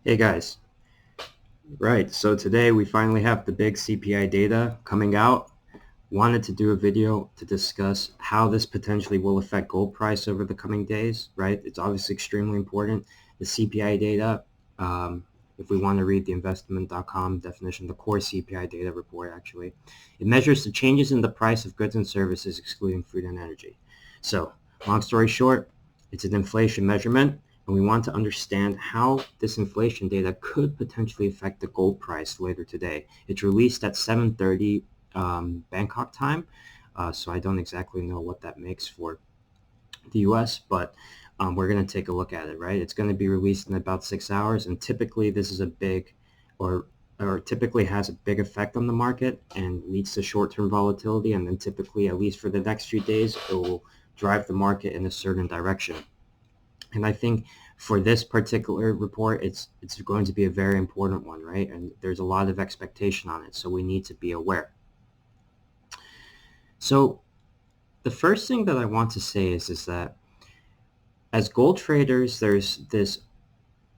Hey guys, right, so today we finally have the big CPI data coming out. Wanted to do a video to discuss how this potentially will affect gold price over the coming days, right? It's obviously extremely important. The CPI data, if we want to read the investment.com definition, the core CPI data report actually, it measures the changes in the price of goods and services excluding food and energy. So, long story short, it's an inflation measurement. And we want to understand how this inflation data could potentially affect the gold price later today. It's released at 7:30 Bangkok time, so I don't exactly know what that makes for the US, but we're going to take a look at it, right? It's going to be released in about 6 hours, and typically this is a big or typically has a big effect on the market and leads to short-term volatility, and then typically, at least for the next few days, it will drive the market in a certain direction. And I think for this particular report, it's going to be a very important one, right? And there's a lot of expectation on it, so we need to be aware. So the first thing that I want to say is that as gold traders, there's this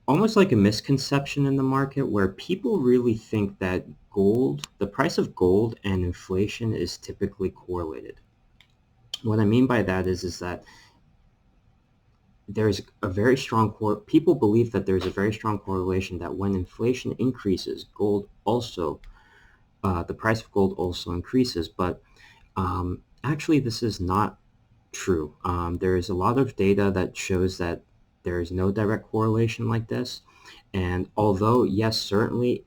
almost like a misconception in the market where people really think that gold, the price of gold and inflation is typically correlated. What I mean by that is that there's a very strong people believe that there's a very strong correlation that when inflation increases, gold also, the price of gold also increases. But actually, this is not true. There is a lot of data that shows that there is no direct correlation like this. And although, yes, certainly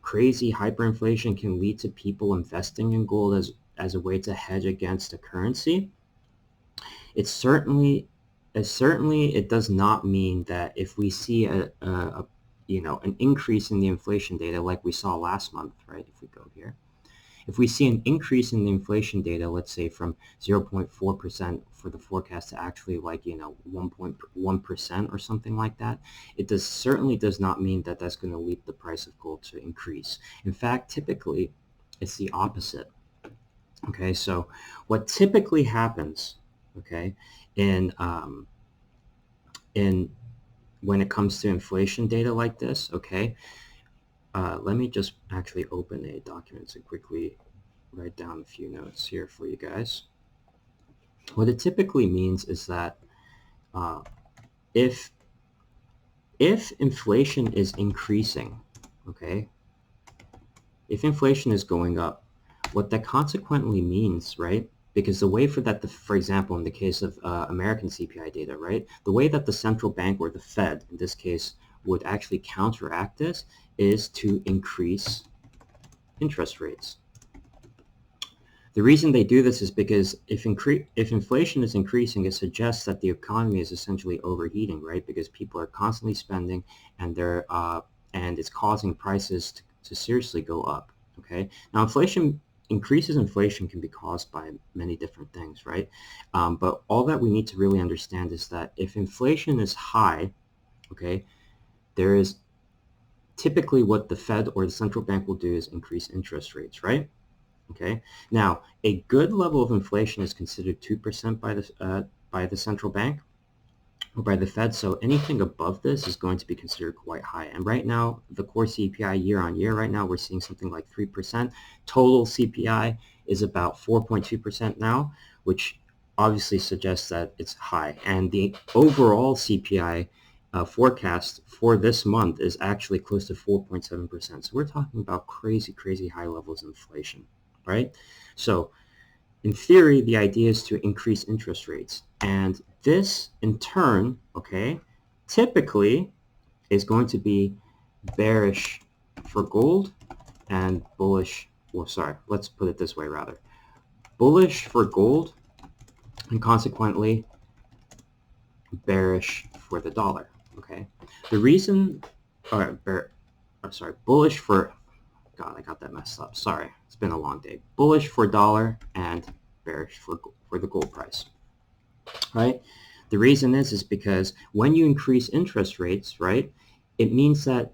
crazy hyperinflation can lead to people investing in gold as a way to hedge against a currency, it certainly it does not mean that if we see an increase in the inflation data like we saw last month, right? If we go here, if we see an increase in the inflation data, let's say from 0.4% for the forecast to actually 1.1% or something like that, it certainly does not mean that that's going to lead the price of gold to increase. In fact, typically it's the opposite. Okay, so what typically happens, okay, in when it comes to inflation data like this, okay, let me just actually open a document to quickly write down a few notes here for you guys. What it typically means is that if inflation is increasing, okay, if inflation is going up, what that consequently means, right? Because the way for that, for example, in the case of American CPI data, right, the way that the central bank or the Fed, in this case, would actually counteract this is to increase interest rates. The reason they do this is because if inflation is increasing, it suggests that the economy is essentially overheating, right? Because people are constantly spending, and and it's causing prices to seriously go up. Okay, now inflation can be caused by many different things, right? But all that we need to really understand is that if inflation is high, okay, there is typically what the Fed or the central bank will do is increase interest rates, right? Okay. Now, a good level of inflation is considered 2% by the central bank or by the Fed. So anything above this is going to be considered quite high. And right now, the core CPI year on year, right now, we're seeing something like 3%. Total CPI is about 4.2% now, which obviously suggests that it's high. And the overall CPI forecast for this month is actually close to 4.7%. So we're talking about crazy, crazy high levels of inflation. Right? So in theory, the idea is to increase interest rates. And this, in turn, okay, typically is going to be bearish for gold and bullish, well, sorry, let's put it this way rather. Bullish for gold and consequently bearish for the dollar, okay? The reason, bullish for, God, I got that messed up. Sorry, it's been a long day. Bullish for dollar and bearish for the gold price, right? The reason is because when you increase interest rates, right, it means that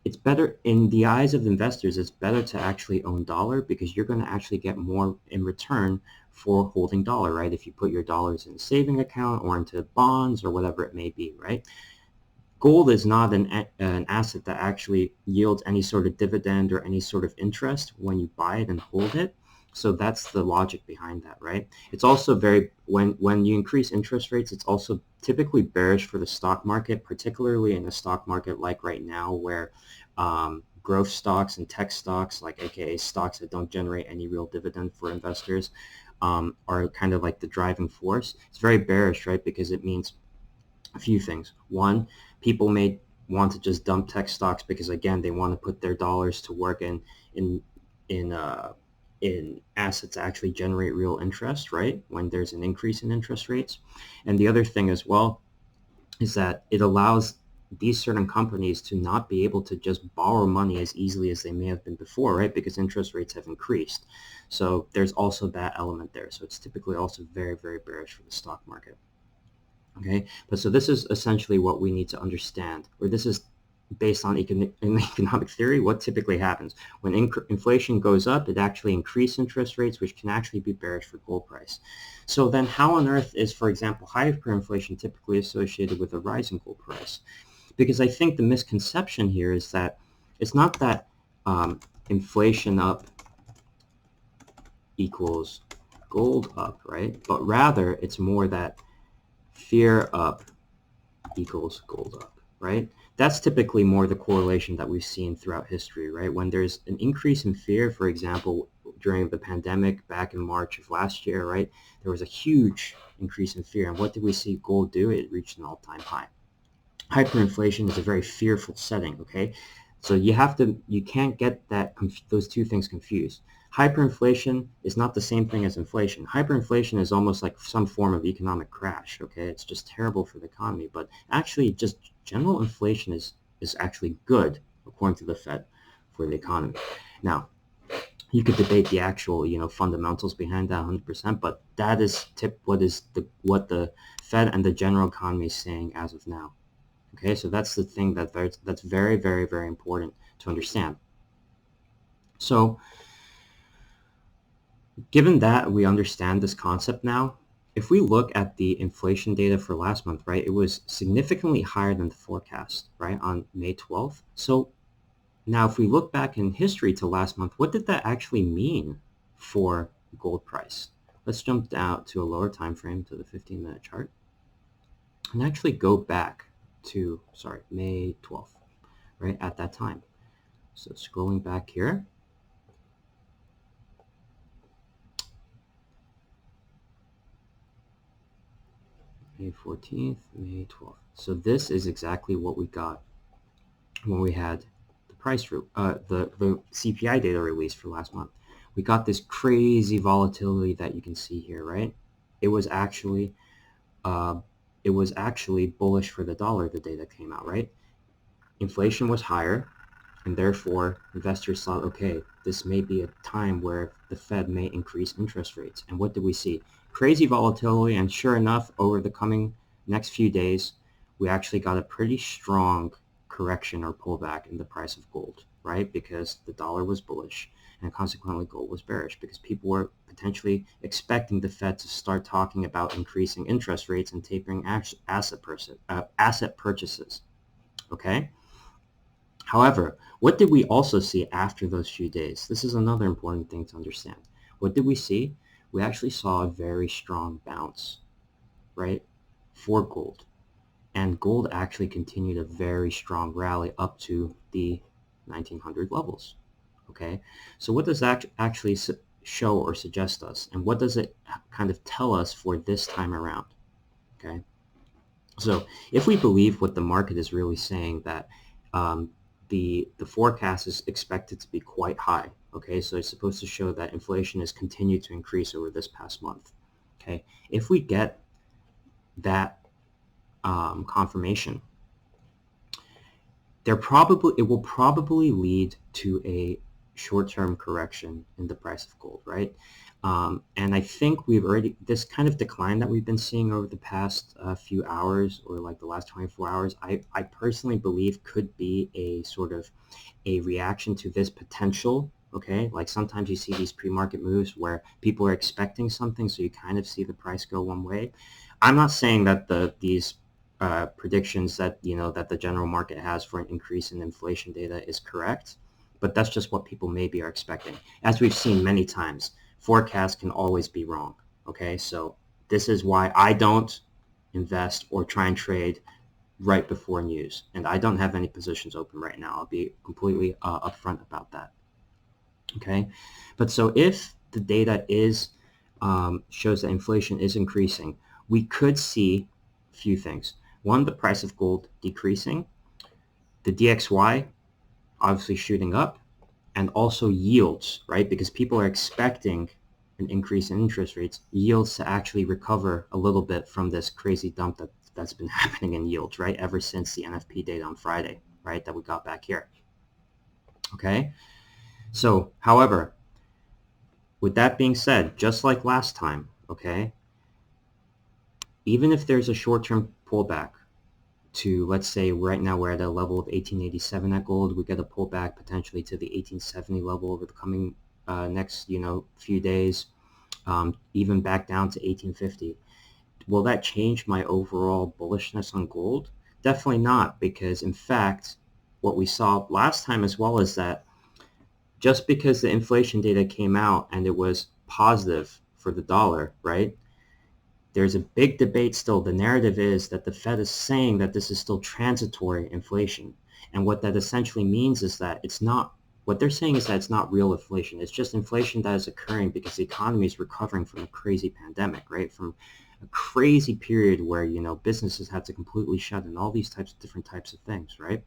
it's better in the eyes of investors. It's better to actually own dollar because you're going to actually get more in return for holding dollar, right? If you put your dollars in a saving account or into bonds or whatever it may be, right? Gold is not an asset that actually yields any sort of dividend or any sort of interest when you buy it and hold it. So that's the logic behind that, right? It's also very, when you increase interest rates, it's also typically bearish for the stock market, particularly in a stock market like right now where growth stocks and tech stocks, like AKA stocks that don't generate any real dividend for investors, are kind of like the driving force. It's very bearish, right? Because it means a few things. One, people may want to just dump tech stocks because again they want to put their dollars to work in in uh, in assets that actually generate real interest, right? When there's an increase in interest rates. And the other thing as well is that it allows these certain companies to not be able to just borrow money as easily as they may have been before, right? Because interest rates have increased. So there's also that element there. So it's typically also very, very bearish for the stock market. Okay, but so this is essentially what we need to understand, or this is based on economic theory, what typically happens. When inflation goes up, it actually increases interest rates, which can actually be bearish for gold price. So then how on earth is, for example, hyperinflation typically associated with a rising gold price? Because I think the misconception here is that it's not that inflation up equals gold up, right? But rather it's more that fear up equals gold up, right? That's typically more the correlation that we've seen throughout history, right? When there's an increase in fear, for example, during the pandemic back in March of last year, right? There was a huge increase in fear. And what did we see gold do? It reached an all-time high. Hyperinflation is a very fearful setting, okay? So you can't get those two things confused. Hyperinflation is not the same thing as inflation. Hyperinflation is almost like some form of economic crash, okay? It's just terrible for the economy, but actually just general inflation is actually good, according to the Fed, for the economy. Now, you could debate the actual, fundamentals behind that 100%, but that is what the Fed and the general economy is saying as of now. Okay, so that's the thing that's very, very, very important to understand. So given that we understand this concept now, if we look at the inflation data for last month, right, it was significantly higher than the forecast, right, on May 12th. So now if we look back in history to last month, what did that actually mean for gold price? Let's jump down to a lower time frame, to the 15-minute chart, and actually go back to, May 12th, right, at that time. So scrolling back here, May 14th, May 12th. So this is exactly what we got when we had the the CPI data released for last month. We got this crazy volatility that you can see here, right? It was actually bullish for the dollar the day that came out, right? Inflation was higher, and therefore investors thought, okay, this may be a time where the Fed may increase interest rates. And what did we see? Crazy volatility, and sure enough, over the coming next few days, we actually got a pretty strong correction or pullback in the price of gold, right? Because the dollar was bullish, and consequently gold was bearish because people were potentially expecting the Fed to start talking about increasing interest rates and tapering asset purchases, okay? However, what did we also see after those few days? This is another important thing to understand. What did we see? We actually saw a very strong bounce, right, for gold. And gold actually continued a very strong rally up to the 1900 levels, okay? So what does that actually show or suggest us? And what does it kind of tell us for this time around, okay? So if we believe what the market is really saying, that the forecast is expected to be quite high. Okay, so it's supposed to show that inflation has continued to increase over this past month. Okay, if we get that confirmation, it will probably lead to a short-term correction in the price of gold, right? And I think this kind of decline that we've been seeing over the past few hours, or like the last 24 hours, I personally believe could be a sort of a reaction to this potential, okay? Like sometimes you see these pre-market moves where people are expecting something, so you kind of see the price go one way. I'm not saying that these predictions that that the general market has for an increase in inflation data is correct, but that's just what people maybe are expecting. As we've seen many times, forecasts can always be wrong. Okay, so this is why I don't invest or try and trade right before news, and I don't have any positions open right now. I'll be completely upfront about that. Okay, but so if the data is shows that inflation is increasing, we could see a few things. One, the price of gold decreasing, the DXY obviously shooting up, and also yields, right? Because people are expecting an increase in interest rates, yields to actually recover a little bit from this crazy dump that's been happening in yields, right? Ever since the NFP data on Friday, right? That we got back here. Okay. So, however, with that being said, just like last time, okay, even if there's a short-term pullback to, let's say right now we're at a level of 1887 at gold, we get a pullback potentially to the 1870 level over the coming next few days, even back down to 1850. Will that change my overall bullishness on gold? Definitely not, because in fact what we saw last time as well is that just because the inflation data came out and it was positive for the dollar, right? There's a big debate still. The narrative is that the Fed is saying that this is still transitory inflation. And what that essentially means is that it's not, what they're saying is that it's not real inflation. It's just inflation that is occurring because the economy is recovering from a crazy pandemic, right? From a crazy period where, businesses had to completely shut and all these different types of things, right?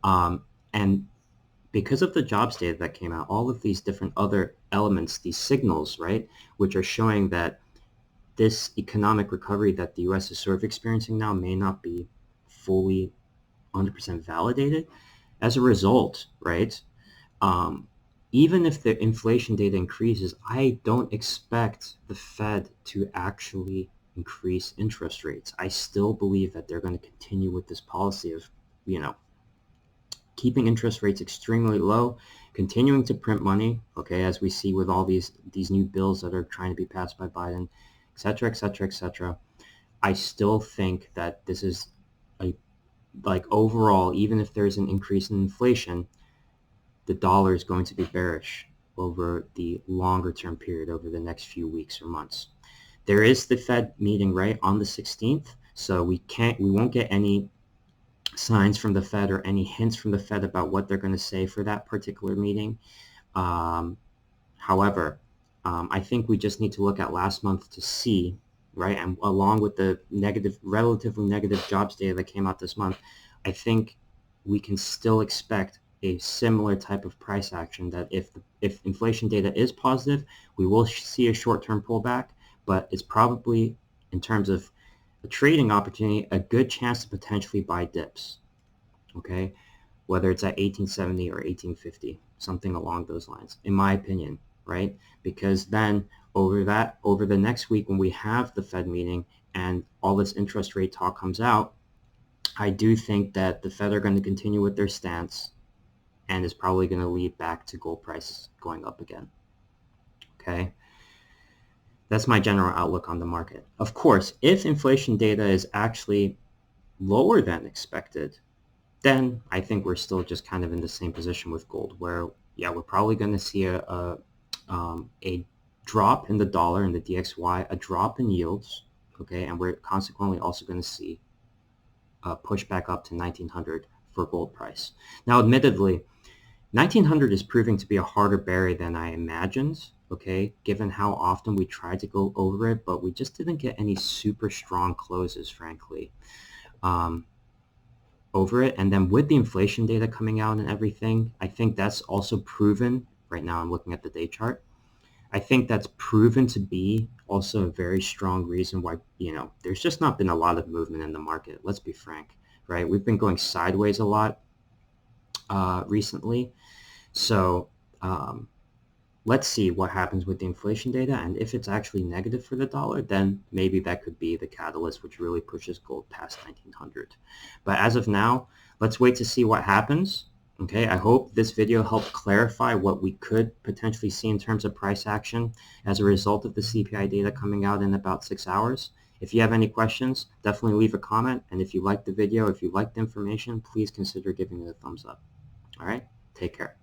And because of the jobs data that came out, all of these different other elements, these signals, right, which are showing that this economic recovery that the U.S. is sort of experiencing now may not be fully 100% validated. As a result, right, even if the inflation data increases, I don't expect the Fed to actually increase interest rates. I still believe that they're going to continue with this policy of, keeping interest rates extremely low, continuing to print money, okay, as we see with all these new bills that are trying to be passed by Biden, et cetera, et cetera, et cetera. I still think that this is overall, even if there's an increase in inflation, the dollar is going to be bearish over the longer term period, over the next few weeks or months. There is the Fed meeting, right, on the 16th, so we won't get any signs from the Fed or any hints from the Fed about what they're going to say for that particular meeting. However, I think we just need to look at last month to see, right, and along with the relatively negative jobs data that came out this month, I think we can still expect a similar type of price action, that if inflation data is positive, we will see a short-term pullback, but it's probably, in terms of a trading opportunity, a good chance to potentially buy dips, okay, whether it's at 1870 or 1850, something along those lines, in my opinion, right? Because then over the next week, when we have the Fed meeting and all this interest rate talk comes out, I do think that the Fed are going to continue with their stance and is probably going to lead back to gold prices going up again, okay? That's my general outlook on the market. Of course, if inflation data is actually lower than expected, then I think we're still just kind of in the same position with gold, where, yeah, we're probably going to see a drop in the dollar and the DXY, a drop in yields, okay, and we're consequently also going to see a push back up to 1900 for gold price. Now, admittedly, 1900 is proving to be a harder barrier than I imagined, okay, given how often we tried to go over it, but we just didn't get any super strong closes, frankly, over it. And then with the inflation data coming out and everything, I think that's also proven, right now I'm looking at the day chart, I think that's proven to be also a very strong reason why, there's just not been a lot of movement in the market. Let's be frank, right? We've been going sideways a lot recently. So let's see what happens with the inflation data. And if it's actually negative for the dollar, then maybe that could be the catalyst which really pushes gold past 1900. But as of now, let's wait to see what happens. Okay, I hope this video helped clarify what we could potentially see in terms of price action as a result of the CPI data coming out in about 6 hours. If you have any questions, definitely leave a comment. And if you liked the video, if you liked the information, please consider giving it a thumbs up. All right, take care.